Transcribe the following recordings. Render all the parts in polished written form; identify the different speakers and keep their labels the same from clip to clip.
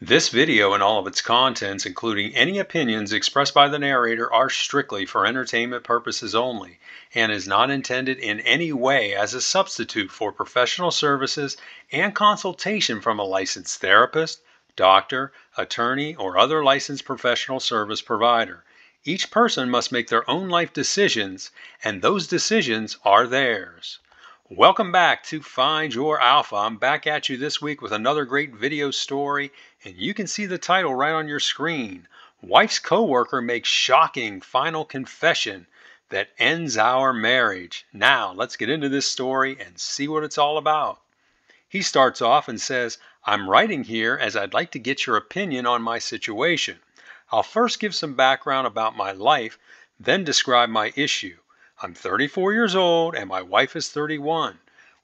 Speaker 1: This video and all of its contents, including any opinions expressed by the narrator, are strictly for entertainment purposes only and is not intended in any way as a substitute for professional services and consultation from a licensed therapist, doctor, attorney, or other licensed professional service provider. Each person must make their own life decisions, and those decisions are theirs. Welcome back to Find Your Alpha. I'm back at you this week with another great video story, and you can see the title right on your screen. Wife's coworker makes shocking final confession that ends our marriage. Now, let's get into this story and see what it's all about. He starts off and says, "I'm writing here as I'd like to get your opinion on my situation. I'll first give some background about my life, then describe my issue. I'm 34 years old and my wife is 31.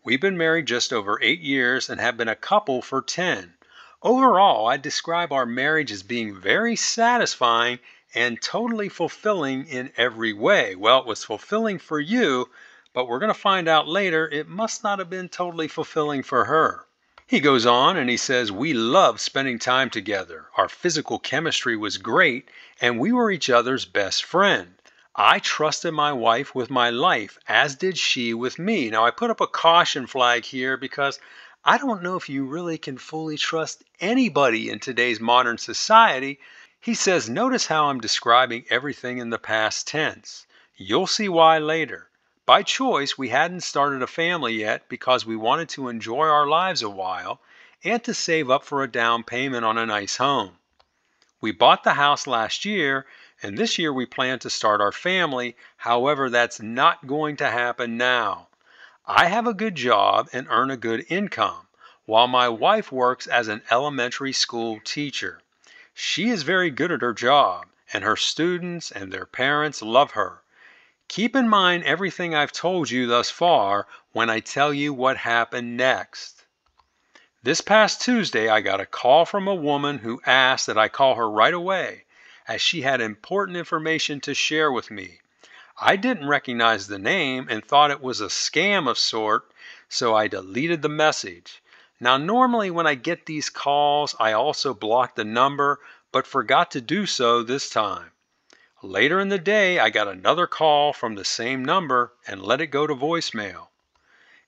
Speaker 1: We've been married just over 8 years and have been a couple for 10. Overall, I describe our marriage as being very satisfying and totally fulfilling in every way." Well, it was fulfilling for you, but we're going to find out later it must not have been totally fulfilling for her. He goes on and he says, "We loved spending time together. Our physical chemistry was great and we were each other's best friend. I trusted my wife with my life, as did she with me." Now, I put up a caution flag here because I don't know if you really can fully trust anybody in today's modern society. He says, "Notice how I'm describing everything in the past tense. You'll see why later. By choice, we hadn't started a family yet because we wanted to enjoy our lives a while and to save up for a down payment on a nice home. We bought the house last year, and this year we plan to start our family. However, that's not going to happen now. I have a good job and earn a good income, while my wife works as an elementary school teacher. She is very good at her job, and her students and their parents love her. Keep in mind everything I've told you thus far when I tell you what happened next. This past Tuesday, I got a call from a woman who asked that I call her right away, as she had important information to share with me. I didn't recognize the name and thought it was a scam of sort, so I deleted the message. Now, normally when I get these calls, I also block the number, but forgot to do so this time. Later in the day, I got another call from the same number and let it go to voicemail.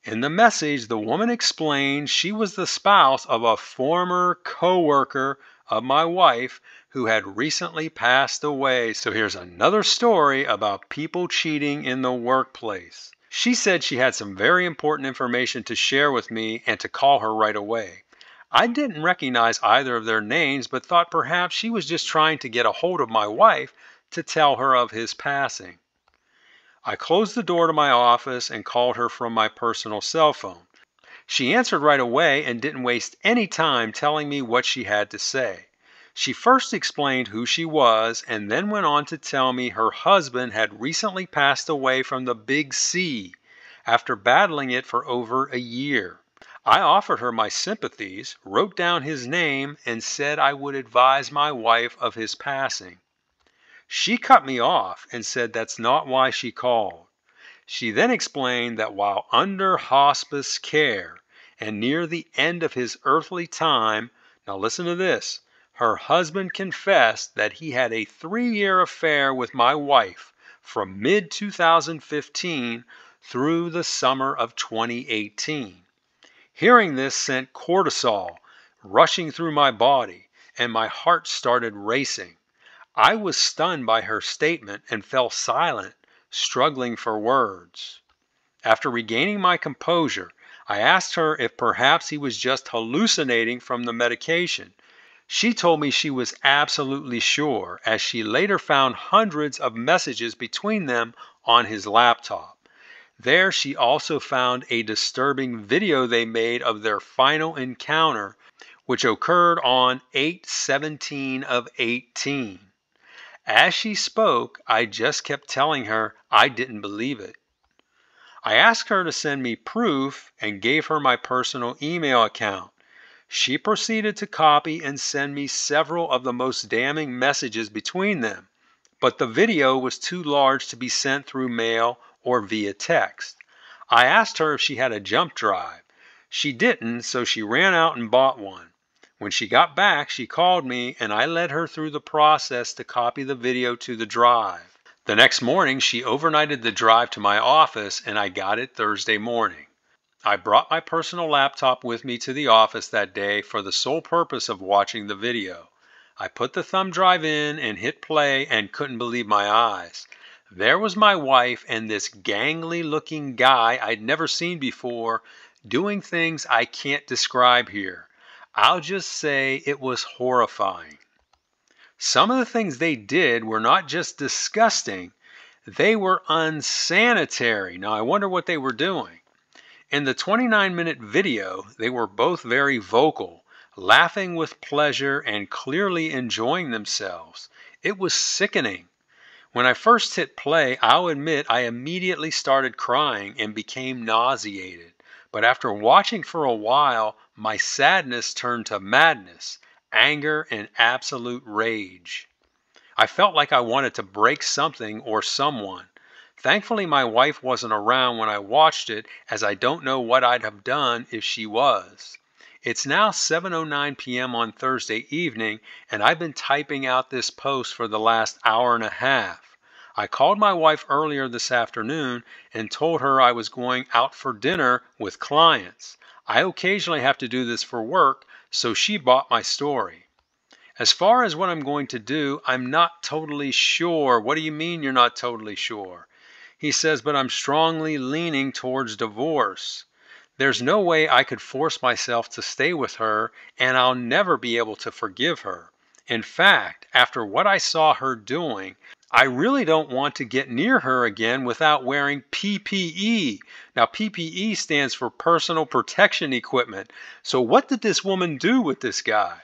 Speaker 1: In the message, the woman explained she was the spouse of a former coworker of my wife who had recently passed away. So here's another story about people cheating in the workplace. She said she had some very important information to share with me and to call her right away. I didn't recognize either of their names, but thought perhaps she was just trying to get a hold of my wife to tell her of his passing. I closed the door to my office and called her from my personal cell phone. She answered right away and didn't waste any time telling me what she had to say. She first explained who she was and then went on to tell me her husband had recently passed away from the big C after battling it for over a year. I offered her my sympathies, wrote down his name, and said I would advise my wife of his passing. She cut me off and said that's not why she called. She then explained that while under hospice care and near the end of his earthly time, now listen to this, her husband confessed that he had a 3-year affair with my wife from mid-2015 through the summer of 2018. Hearing this sent cortisol rushing through my body and my heart started racing. I was stunned by her statement and fell silent, struggling for words. After regaining my composure, I asked her if perhaps he was just hallucinating from the medication. She told me she was absolutely sure, as she later found hundreds of messages between them on his laptop. There she also found a disturbing video they made of their final encounter, which occurred on 8/17 of 18. As she spoke, I just kept telling her I didn't believe it. I asked her to send me proof and gave her my personal email account. She proceeded to copy and send me several of the most damning messages between them, but the video was too large to be sent through mail or via text. I asked her if she had a jump drive. She didn't, so she ran out and bought one. When she got back, she called me and I led her through the process to copy the video to the drive. The next morning, she overnighted the drive to my office and I got it Thursday morning. I brought my personal laptop with me to the office that day for the sole purpose of watching the video. I put the thumb drive in and hit play and couldn't believe my eyes. There was my wife and this gangly looking guy I'd never seen before doing things I can't describe here. I'll just say it was horrifying. Some of the things they did were not just disgusting, they were unsanitary. Now I wonder what they were doing. In the 29-minute video, they were both very vocal, laughing with pleasure and clearly enjoying themselves. It was sickening. When I first hit play, I'll admit I immediately started crying and became nauseated. But after watching for a while, my sadness turned to madness, anger, and absolute rage. I felt like I wanted to break something or someone. Thankfully, my wife wasn't around when I watched it, as I don't know what I'd have done if she was. It's now 7:09 p.m. on Thursday evening, and I've been typing out this post for the last hour and a half. I called my wife earlier this afternoon and told her I was going out for dinner with clients. I occasionally have to do this for work, so she bought my story. As far as what I'm going to do, I'm not totally sure. What do you mean you're not totally sure? He says, but I'm strongly leaning towards divorce. There's no way I could force myself to stay with her, and I'll never be able to forgive her. In fact, after what I saw her doing, I really don't want to get near her again without wearing PPE. Now, PPE stands for personal protection equipment. So what did this woman do with this guy?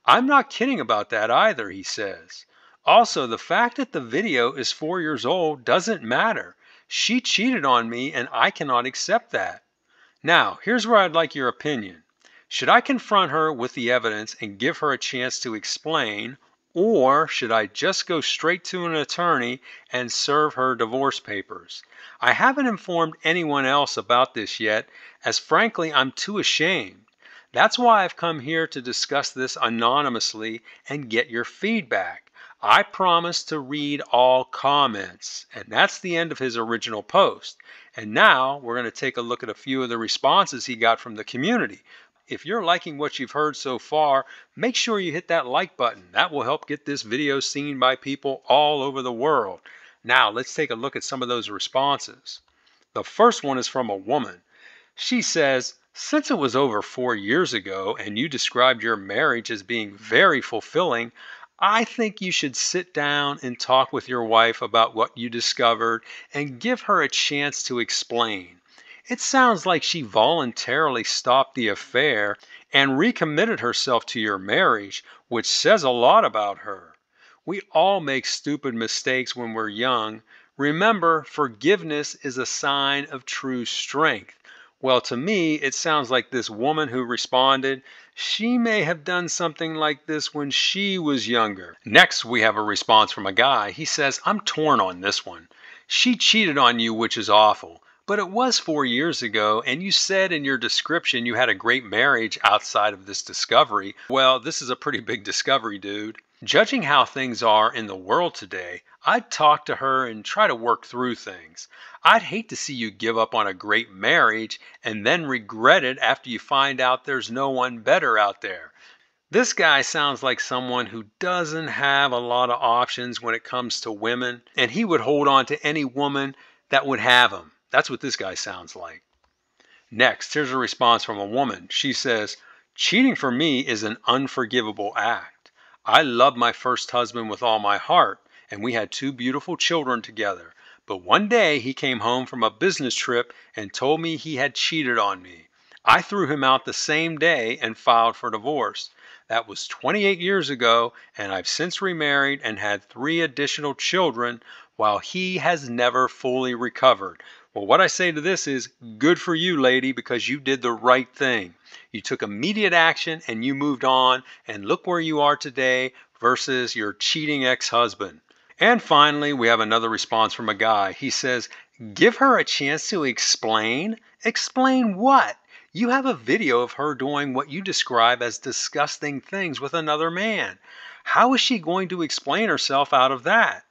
Speaker 1: I'm not kidding about that either, he says. Also, the fact that the video is 4 years old doesn't matter. She cheated on me and I cannot accept that. Now, here's where I'd like your opinion. Should I confront her with the evidence and give her a chance to explain, or should I just go straight to an attorney and serve her divorce papers? I haven't informed anyone else about this yet, as frankly I'm too ashamed. That's why I've come here to discuss this anonymously and get your feedback. I promise to read all comments. And that's the end of his original post. And now we're going to take a look at a few of the responses he got from the community. If you're liking what you've heard so far, make sure you hit that like button. That will help get this video seen by people all over the world. Now let's take a look at some of those responses. The first one is from a woman. She says, since it was over 4 years ago and you described your marriage as being very fulfilling, I think you should sit down and talk with your wife about what you discovered and give her a chance to explain. It sounds like she voluntarily stopped the affair and recommitted herself to your marriage, which says a lot about her. We all make stupid mistakes when we're young. Remember, forgiveness is a sign of true strength. Well, to me, it sounds like this woman who responded, she may have done something like this when she was younger. Next, we have a response from a guy. He says, I'm torn on this one. She cheated on you, which is awful. But it was 4 years ago, and you said in your description you had a great marriage outside of this discovery. Well, this is a pretty big discovery, dude. Judging how things are in the world today, I'd talk to her and try to work through things. I'd hate to see you give up on a great marriage and then regret it after you find out there's no one better out there. This guy sounds like someone who doesn't have a lot of options when it comes to women, and he would hold on to any woman that would have him. That's what this guy sounds like. Next, here's a response from a woman. She says, cheating for me is an unforgivable act. I loved my first husband with all my heart, and we had 2 beautiful children together. But one day he came home from a business trip and told me he had cheated on me. I threw him out the same day and filed for divorce. That was 28 years ago, and I've since remarried and had 3 additional children, while he has never fully recovered. Well, what I say to this is, good for you, lady, because you did the right thing. You took immediate action and you moved on, and look where you are today versus your cheating ex-husband. And finally, we have another response from a guy. He says, give her a chance to explain. Explain what? You have a video of her doing what you describe as disgusting things with another man. How is she going to explain herself out of that?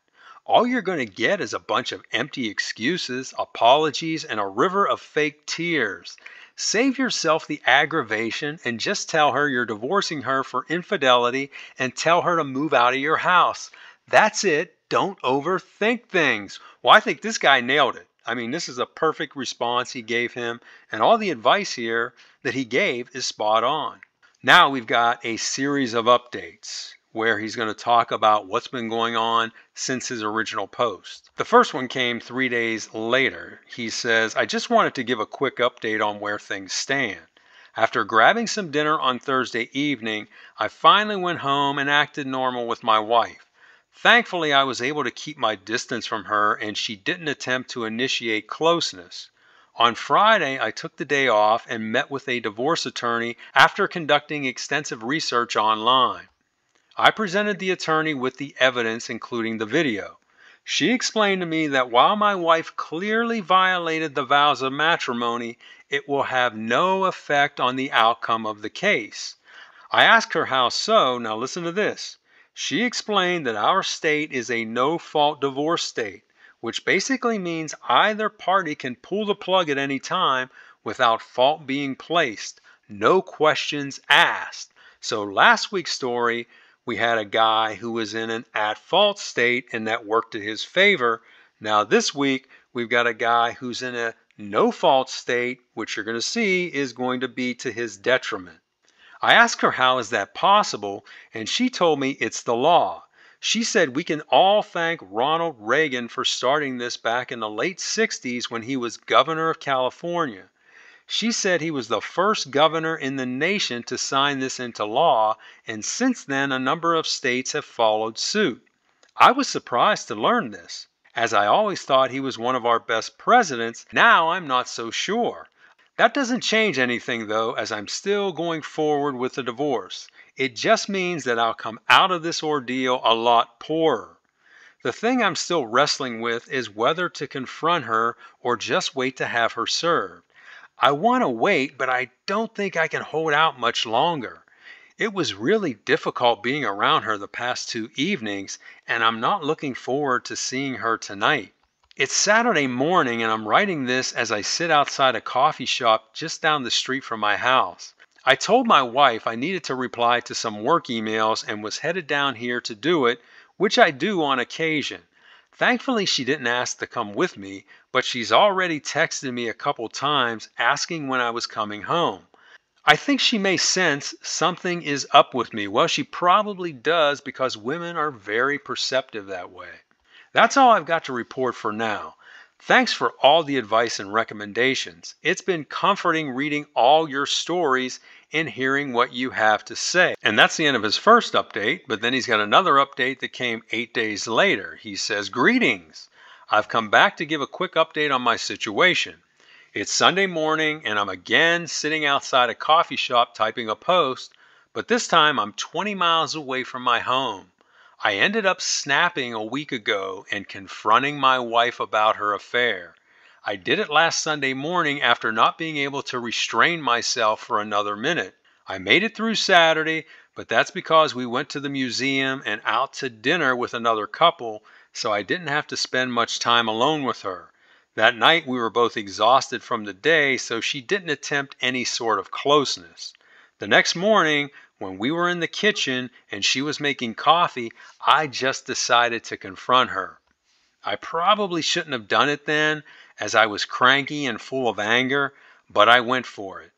Speaker 1: All you're going to get is a bunch of empty excuses, apologies, and a river of fake tears. Save yourself the aggravation and just tell her you're divorcing her for infidelity and tell her to move out of your house. That's it. Don't overthink things. Well, I think this guy nailed it. I mean, this is a perfect response he gave him, and all the advice here that he gave is spot on. Now we've got a series of updates where he's going to talk about what's been going on since his original post. The first one came 3 days later. He says, I just wanted to give a quick update on where things stand. After grabbing some dinner on Thursday evening, I finally went home and acted normal with my wife. Thankfully, I was able to keep my distance from her and she didn't attempt to initiate closeness. On Friday, I took the day off and met with a divorce attorney after conducting extensive research online. I presented the attorney with the evidence, including the video. She explained to me that while my wife clearly violated the vows of matrimony, it will have no effect on the outcome of the case. I asked her how so. Now listen to this. She explained that our state is a no-fault divorce state, which basically means either party can pull the plug at any time without fault being placed. No questions asked. So last week's story, we had a guy who was in an at-fault state and that worked to his favor. Now this week, we've got a guy who's in a no-fault state, which you're going to see is going to be to his detriment. I asked her how is that possible, and she told me it's the law. She said we can all thank Ronald Reagan for starting this back in the late 60s when he was governor of California. She said he was the first governor in the nation to sign this into law, and since then a number of states have followed suit. I was surprised to learn this, as I always thought he was one of our best presidents. Now I'm not so sure. That doesn't change anything though, as I'm still going forward with the divorce. It just means that I'll come out of this ordeal a lot poorer. The thing I'm still wrestling with is whether to confront her or just wait to have her served. I want to wait, but I don't think I can hold out much longer. It was really difficult being around her the past 2 evenings, and I'm not looking forward to seeing her tonight. It's Saturday morning and I'm writing this as I sit outside a coffee shop just down the street from my house. I told my wife I needed to reply to some work emails and was headed down here to do it, which I do on occasion. Thankfully, she didn't ask to come with me, but she's already texted me a couple times asking when I was coming home. I think she may sense something is up with me. Well, she probably does because women are very perceptive that way. That's all I've got to report for now. Thanks for all the advice and recommendations. It's been comforting reading all your stories and hearing what you have to say. And that's the end of his first update, but then he's got another update that came 8 days later. He says, greetings. I've come back to give a quick update on my situation. It's Sunday morning and I'm again sitting outside a coffee shop typing a post, but this time I'm 20 miles away from my home. I ended up snapping a week ago and confronting my wife about her affair. I did it last Sunday morning after not being able to restrain myself for another minute. I made it through Saturday, but that's because we went to the museum and out to dinner with another couple, so I didn't have to spend much time alone with her. That night we were both exhausted from the day, so she didn't attempt any sort of closeness. The next morning, when we were in the kitchen and she was making coffee, I just decided to confront her. I probably shouldn't have done it then, as I was cranky and full of anger, but I went for it.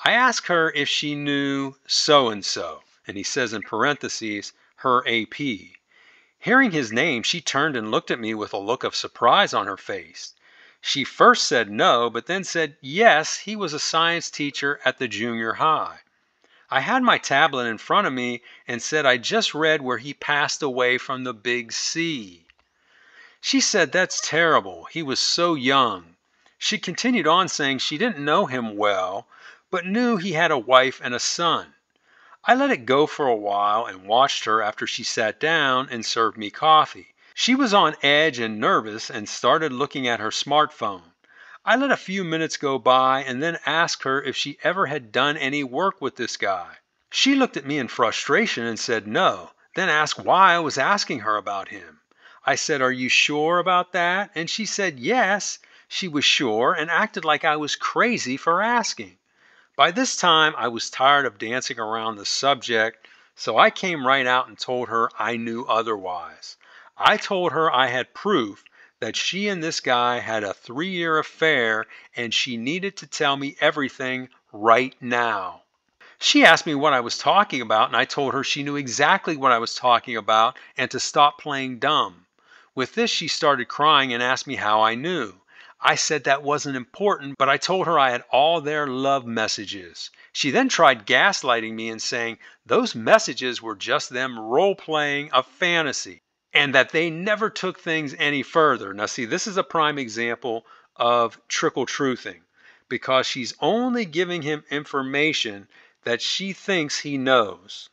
Speaker 1: I asked her if she knew so-and-so, and he says in parentheses, her AP. Hearing his name, she turned and looked at me with a look of surprise on her face. She first said no, but then said yes, he was a science teacher at the junior high. I had my tablet in front of me and said I just read where he passed away from the big C. She said that's terrible. He was so young. She continued on saying she didn't know him well, but knew he had a wife and a son. I let it go for a while and watched her after she sat down and served me coffee. She was on edge and nervous and started looking at her smartphone. I let a few minutes go by and then asked her if she ever had done any work with this guy. She looked at me in frustration and said no, then asked why I was asking her about him. I said, "Are you sure about that?" And she said yes, she was sure and acted like I was crazy for asking. By this time, I was tired of dancing around the subject, so I came right out and told her I knew otherwise. I told her I had proof that she and this guy had a 3-year affair and she needed to tell me everything right now. She asked me what I was talking about, and I told her she knew exactly what I was talking about and to stop playing dumb. With this, she started crying and asked me how I knew. I said that wasn't important, but I told her I had all their love messages. She then tried gaslighting me and saying those messages were just them role playing a fantasy and that they never took things any further. Now, see, this is a prime example of trickle truthing because she's only giving him information that she thinks he knows.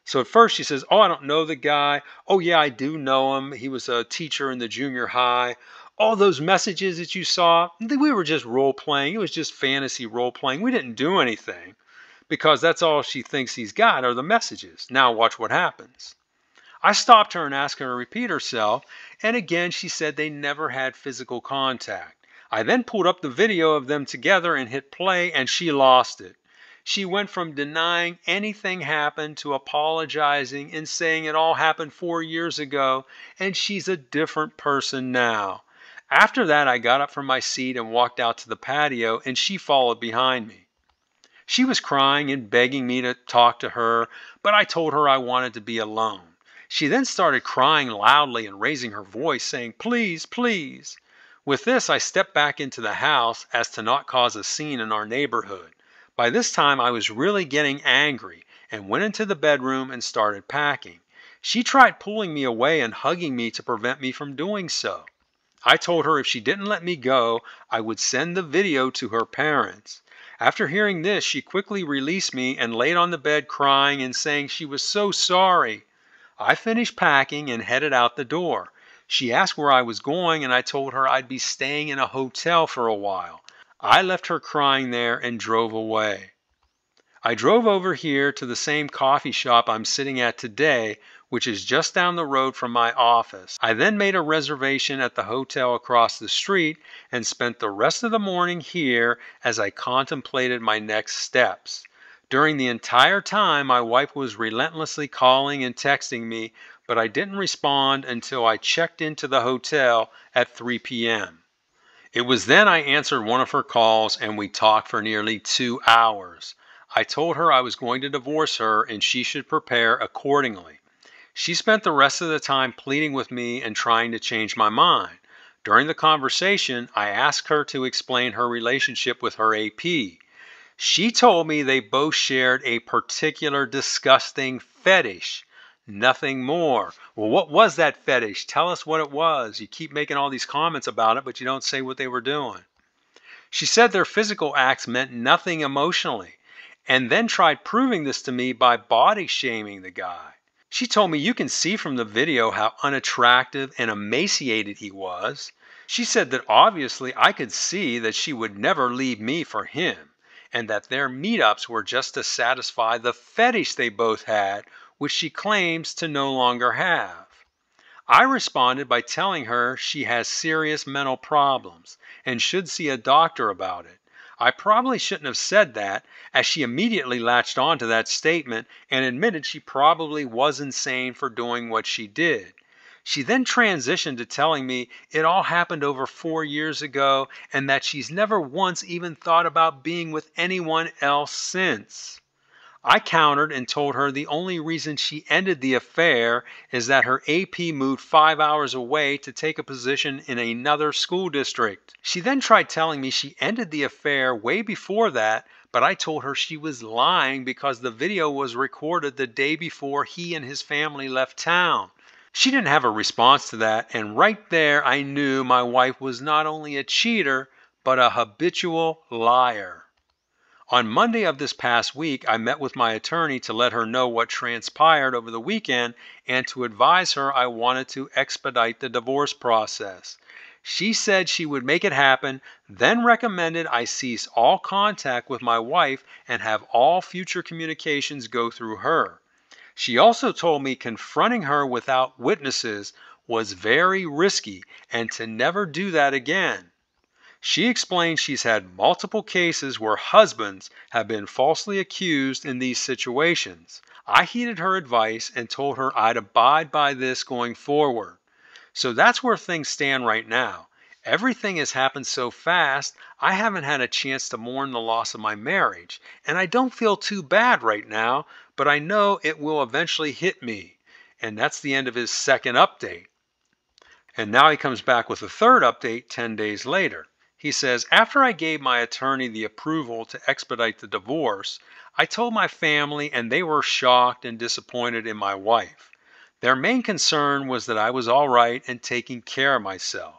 Speaker 1: So at first she says, "Oh, I don't know the guy. Oh, yeah, I do know him. He was a teacher in the junior high. All those messages that you saw, we were just role playing. It was just fantasy role playing. We didn't do anything," because that's all she thinks he's got are the messages. Now watch what happens. I stopped her and asked her to repeat herself, and again she said they never had physical contact. I then pulled up the video of them together and hit play, and she lost it. She went from denying anything happened to apologizing and saying it all happened 4 years ago, and she's a different person now. After that, I got up from my seat and walked out to the patio, and she followed behind me. She was crying and begging me to talk to her, but I told her I wanted to be alone. She then started crying loudly and raising her voice, saying, "Please, please." With this, I stepped back into the house as to not cause a scene in our neighborhood. By this time, I was really getting angry and went into the bedroom and started packing. She tried pulling me away and hugging me to prevent me from doing so. I told her if she didn't let me go, I would send the video to her parents. After hearing this, she quickly released me and laid on the bed crying and saying she was so sorry. I finished packing and headed out the door. She asked where I was going, and I told her I'd be staying in a hotel for a while. I left her crying there and drove away. I drove over here to the same coffee shop I'm sitting at today, which is just down the road from my office. I then made a reservation at the hotel across the street and spent the rest of the morning here as I contemplated my next steps. During the entire time, my wife was relentlessly calling and texting me, but I didn't respond until I checked into the hotel at 3 p.m. It was then I answered one of her calls and we talked for nearly 2 hours. I told her I was going to divorce her and she should prepare accordingly. She spent the rest of the time pleading with me and trying to change my mind. During the conversation, I asked her to explain her relationship with her AP. She told me they both shared a particular disgusting fetish. Nothing more. Well, what was that fetish? Tell us what it was. You keep making all these comments about it, but you don't say what they were doing. She said their physical acts meant nothing emotionally, and then tried proving this to me by body shaming the guy. She told me you can see from the video how unattractive and emaciated he was. She said that obviously I could see that she would never leave me for him, and that their meetups were just to satisfy the fetish they both had, which she claims to no longer have. I responded by telling her she has serious mental problems and should see a doctor about it. I probably shouldn't have said that, as she immediately latched on to that statement and admitted she probably was insane for doing what she did. She then transitioned to telling me it all happened over 4 years ago and that she's never once even thought about being with anyone else since. I countered and told her the only reason she ended the affair is that her AP moved 5 hours away to take a position in another school district. She then tried telling me she ended the affair way before that, but I told her she was lying because the video was recorded the day before he and his family left town. She didn't have a response to that, and right there I knew my wife was not only a cheater, but a habitual liar. On Monday of this past week, I met with my attorney to let her know what transpired over the weekend and to advise her I wanted to expedite the divorce process. She said she would make it happen, then recommended I cease all contact with my wife and have all future communications go through her. She also told me confronting her without witnesses was very risky and to never do that again. She explained she's had multiple cases where husbands have been falsely accused in these situations. I heeded her advice and told her I'd abide by this going forward. So that's where things stand right now. Everything has happened so fast, I haven't had a chance to mourn the loss of my marriage. And I don't feel too bad right now, but I know it will eventually hit me. And that's the end of his second update. And now he comes back with a third update 10 days later. He says, after I gave my attorney the approval to expedite the divorce, I told my family and they were shocked and disappointed in my wife. Their main concern was that I was all right and taking care of myself.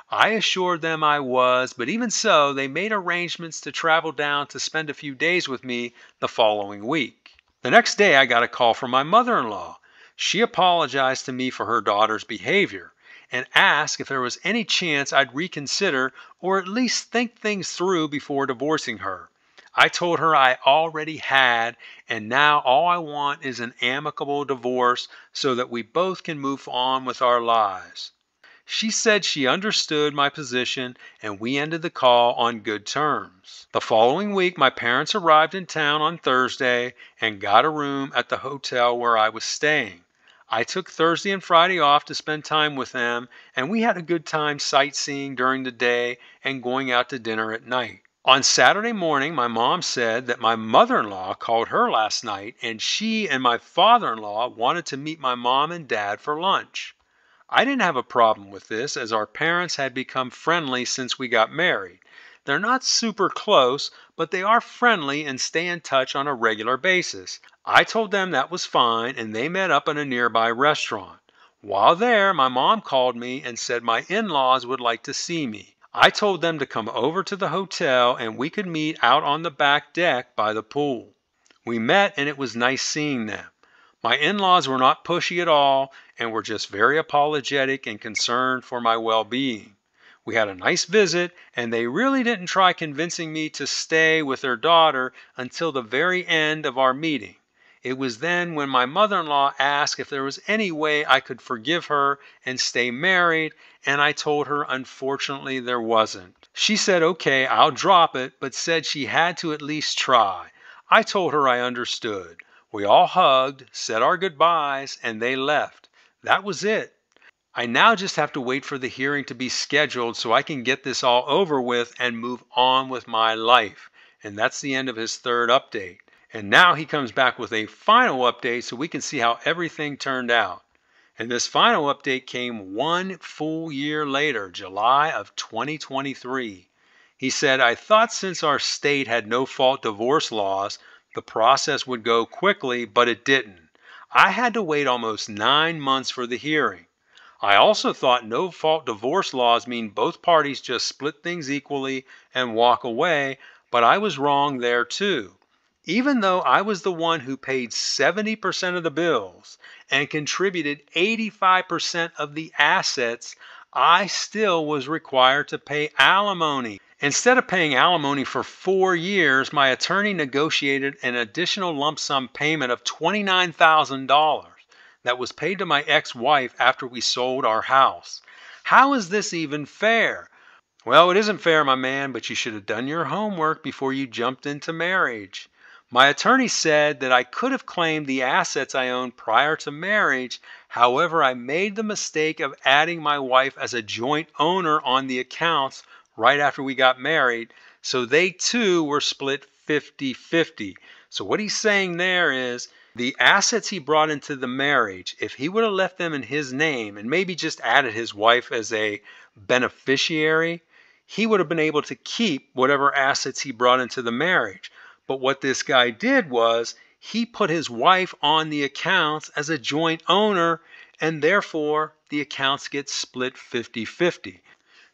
Speaker 1: I assured them I was, but even so, they made arrangements to travel down to spend a few days with me the following week. The next day, I got a call from my mother-in-law. She apologized to me for her daughter's behavior and asked if there was any chance I'd reconsider or at least think things through before divorcing her. I told her I already had, and now all I want is an amicable divorce so that we both can move on with our lives. She said she understood my position and we ended the call on good terms. The following week, my parents arrived in town on Thursday and got a room at the hotel where I was staying. I took Thursday and Friday off to spend time with them, and we had a good time sightseeing during the day and going out to dinner at night. On Saturday morning, my mom said that my mother-in-law called her last night and she and my father-in-law wanted to meet my mom and dad for lunch. I didn't have a problem with this as our parents had become friendly since we got married. They're not super close, but they are friendly and stay in touch on a regular basis. I told them that was fine and they met up at a nearby restaurant. While there, my mom called me and said my in-laws would like to see me. I told them to come over to the hotel and we could meet out on the back deck by the pool. We met and it was nice seeing them. My in-laws were not pushy at all and were just very apologetic and concerned for my well-being. We had a nice visit and they really didn't try convincing me to stay with their daughter until the very end of our meeting. It was then when my mother-in-law asked if there was any way I could forgive her and stay married, and I told her unfortunately there wasn't. She said, okay, I'll drop it, but said she had to at least try. I told her I understood. We all hugged, said our goodbyes, and they left. That was it. I now just have to wait for the hearing to be scheduled so I can get this all over with and move on with my life. And that's the end of his third update. And now he comes back with a final update so we can see how everything turned out. And this final update came 1 full year later, July of 2023. He said, I thought since our state had no-fault divorce laws, the process would go quickly, but it didn't. I had to wait almost 9 months for the hearing. I also thought no-fault divorce laws mean both parties just split things equally and walk away, but I was wrong there too. Even though I was the one who paid 70% of the bills and contributed 85% of the assets, I still was required to pay alimony. Instead of paying alimony for 4 years, my attorney negotiated an additional lump sum payment of $29,000 that was paid to my ex-wife after we sold our house. How is this even fair? Well, it isn't fair, my man, but you should have done your homework before you jumped into marriage. My attorney said that I could have claimed the assets I owned prior to marriage. However, I made the mistake of adding my wife as a joint owner on the accounts right after we got married, so they too were split 50-50. So what he's saying there is the assets he brought into the marriage, if he would have left them in his name and maybe just added his wife as a beneficiary, he would have been able to keep whatever assets he brought into the marriage. But what this guy did was he put his wife on the accounts as a joint owner, and therefore the accounts get split 50-50.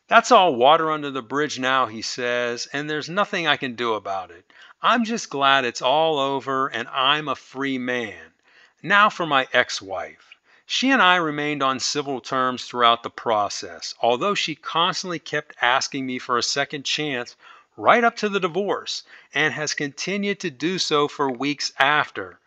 Speaker 1: That's all water under the bridge now, he says, and there's nothing I can do about it. I'm just glad it's all over and I'm a free man. Now for my ex-wife. She and I remained on civil terms throughout the process, although she constantly kept asking me for a second chance right up to the divorce and has continued to do so for weeks after.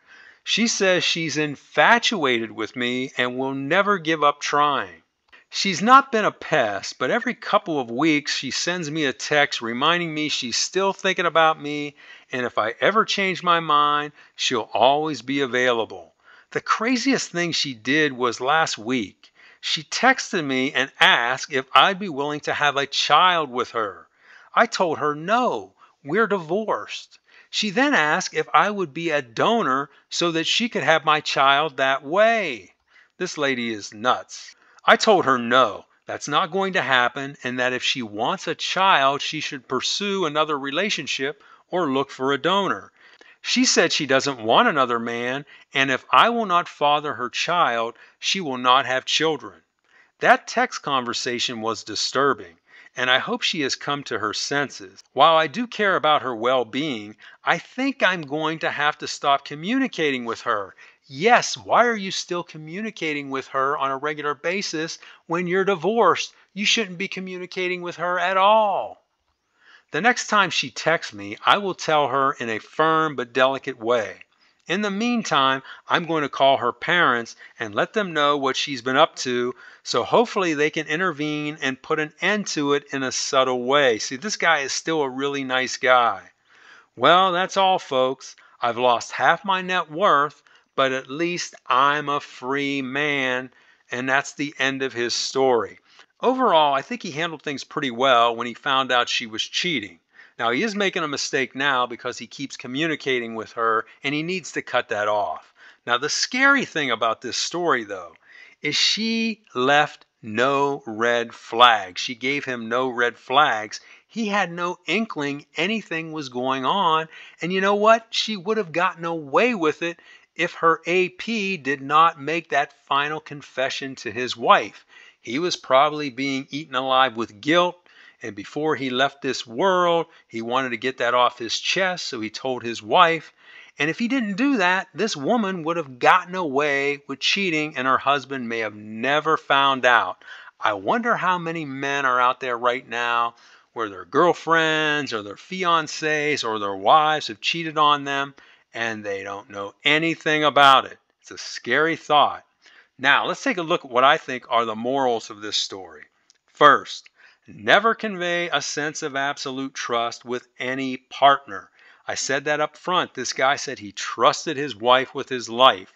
Speaker 1: She says she's infatuated with me and will never give up trying. She's not been a pest, but every couple of weeks she sends me a text reminding me she's still thinking about me, and if I ever change my mind, she'll always be available. The craziest thing she did was last week. She texted me and asked if I'd be willing to have a child with her. I told her no, we're divorced. She then asked if I would be a donor so that she could have my child that way. This lady is nuts. I told her no, that's not going to happen, and that if she wants a child, she should pursue another relationship or look for a donor. She said she doesn't want another man, and if I will not father her child, she will not have children. That text conversation was disturbing, and I hope she has come to her senses. While I do care about her well-being, I think I'm going to have to stop communicating with her. Yes, why are you still communicating with her on a regular basis when you're divorced? You shouldn't be communicating with her at all. The next time she texts me, I will tell her in a firm but delicate way. In the meantime, I'm going to call her parents and let them know what she's been up to, so hopefully they can intervene and put an end to it in a subtle way. See, this guy is still a really nice guy. Well, that's all, folks. I've lost half my net worth, but at least I'm a free man, and that's the end of his story. Overall, I think he handled things pretty well when he found out she was cheating. Now, he is making a mistake now because he keeps communicating with her, and he needs to cut that off. Now, the scary thing about this story, though, is she left no red flags. She gave him no red flags. He had no inkling anything was going on. And you know what? She would have gotten away with it if her AP did not make that final confession to his wife. He was probably being eaten alive with guilt. And before he left this world, he wanted to get that off his chest. So he told his wife. And if he didn't do that, this woman would have gotten away with cheating and her husband may have never found out. I wonder how many men are out there right now where their girlfriends or their fiancés or their wives have cheated on them and they don't know anything about it. It's a scary thought. Now, let's take a look at what I think are the morals of this story. First, never convey a sense of absolute trust with any partner. I said that up front. This guy said he trusted his wife with his life.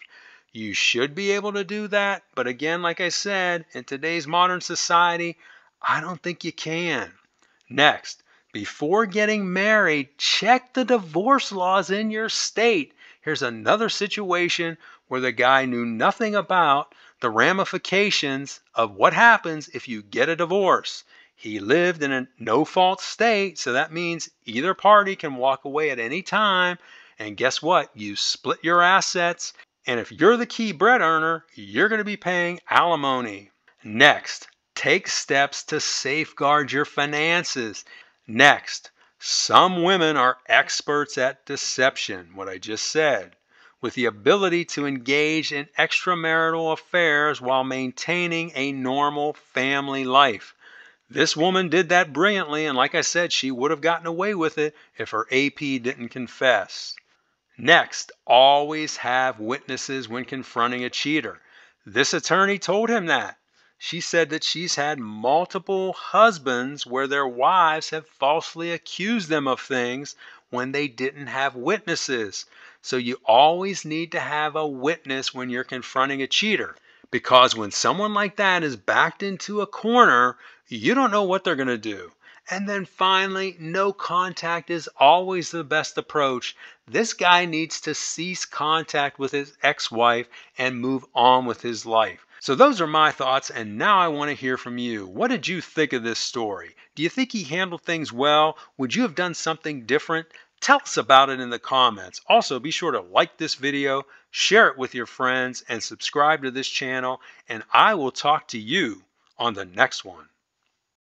Speaker 1: You should be able to do that, but again, like I said, in today's modern society, I don't think you can. Next, before getting married, check the divorce laws in your state. Here's another situation where the guy knew nothing about the ramifications of what happens if you get a divorce. He lived in a no-fault state, so that means either party can walk away at any time. And guess what? You split your assets, and if you're the key bread earner, you're going to be paying alimony. Next, take steps to safeguard your finances. Next, some women are experts at deception, what I just said, with the ability to engage in extramarital affairs while maintaining a normal family life. This woman did that brilliantly, and like I said, she would have gotten away with it if her AP didn't confess. Next, always have witnesses when confronting a cheater. This attorney told him that. She said that she's had multiple husbands where their wives have falsely accused them of things when they didn't have witnesses. So you always need to have a witness when you're confronting a cheater. Because when someone like that is backed into a corner, you don't know what they're going to do. And then finally, no contact is always the best approach. This guy needs to cease contact with his ex-wife and move on with his life. So those are my thoughts, and now I want to hear from you. What did you think of this story? Do you think he handled things well? Would you have done something different? Tell us about it in the comments. Also, be sure to like this video, share it with your friends, and subscribe to this channel, and I will talk to you on the next one.